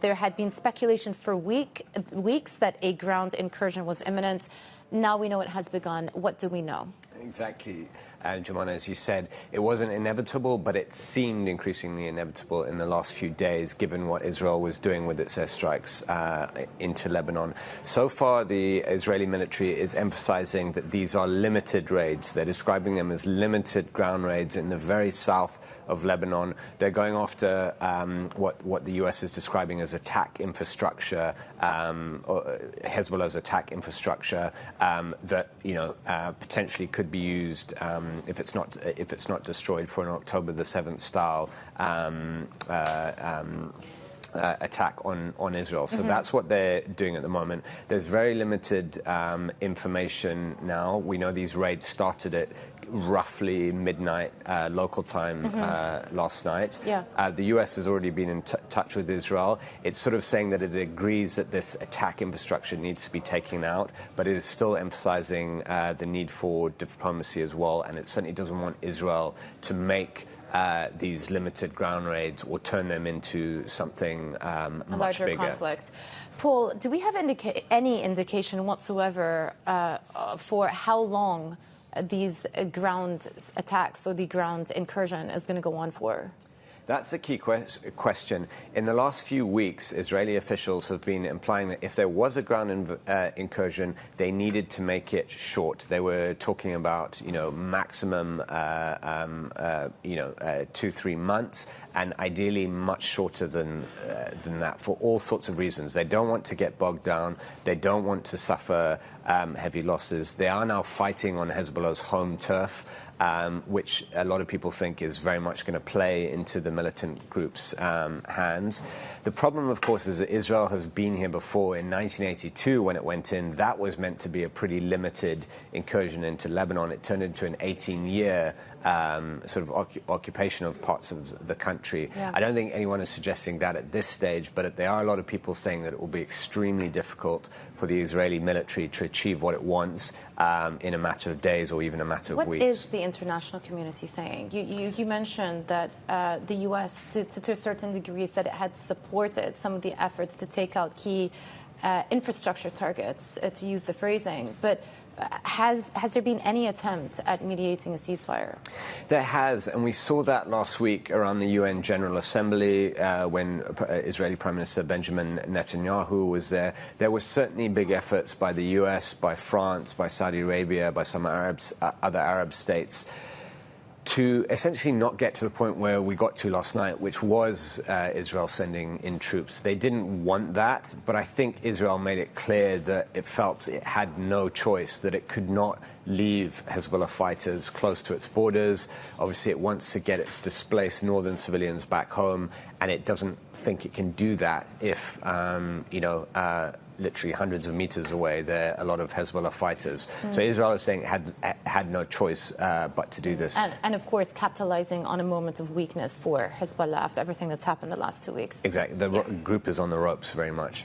There had been speculation for weeks that a ground incursion was imminent. Now we know it has begun. What do we know? Exactly, Jemana, as you said, it wasn't inevitable, but it seemed increasingly inevitable in the last few days, given what Israel was doing with its airstrikes into Lebanon. So far, the Israeli military is emphasizing that these are limited raids. They're describing them as limited ground raids in the very south of Lebanon. They're going after what the U.S. is describing as attack infrastructure, or Hezbollah's attack infrastructure that potentially could be used if it's not destroyed for an October the 7th style attack on Israel. So that's what they're doing at the moment. There's very limited information now. We know these raids started at roughly midnight local time last night. Yeah. The U.S. has already been in touch with Israel. It's sort of saying that it agrees that this attack infrastructure needs to be taken out, but it is still emphasizing the need for diplomacy as well, and it certainly doesn't want Israel to make these limited ground raids or turn them into something much larger bigger. Conflict. Paul, do we have any indication whatsoever for how long these ground attacks or the ground incursion is going to go on for? That's a key question. In the last few weeks, Israeli officials have been implying that if there was a ground incursion, they needed to make it short. They were talking about, maximum, 2-3 months, and ideally much shorter than that for all sorts of reasons. They don't want to get bogged down. They don't want to suffer heavy losses. They are now fighting on Hezbollah's home turf, which a lot of people think is very much going to play into the militant group's hands. The problem, of course, is that Israel has been here before. In 1982, when it went in, that was meant to be a pretty limited incursion into Lebanon. It turned into an 18-year sort of occupation of parts of the country. Yeah. I don't think anyone is suggesting that at this stage, but there are a lot of people saying that it will be extremely difficult for the Israeli military to achieve what it wants in a matter of days or even a matter of weeks. What is the international community saying? You mentioned that the U.S., to a certain degree, said it had supported some of the efforts to take out key infrastructure targets, to use the phrasing, but has there been any attempt at mediating a ceasefire? There has, and we saw that last week around the UN General Assembly when Israeli Prime Minister Benjamin Netanyahu was there. There were certainly big efforts by the US, by France, by Saudi Arabia, by some other Arab states to essentially not get to the point where we got to last night, which was Israel sending in troops. They didn't want that, but I think Israel made it clear that it felt it had no choice, that it could not leave Hezbollah fighters close to its borders. Obviously, it wants to get its displaced northern civilians back home, and it doesn't think it can do that if, literally hundreds of meters away, there are a lot of Hezbollah fighters. So Israel is saying it had no choice but to do this. And of course, capitalizing on a moment of weakness for Hezbollah after everything that's happened the last 2 weeks. Exactly. The group is on the ropes very much.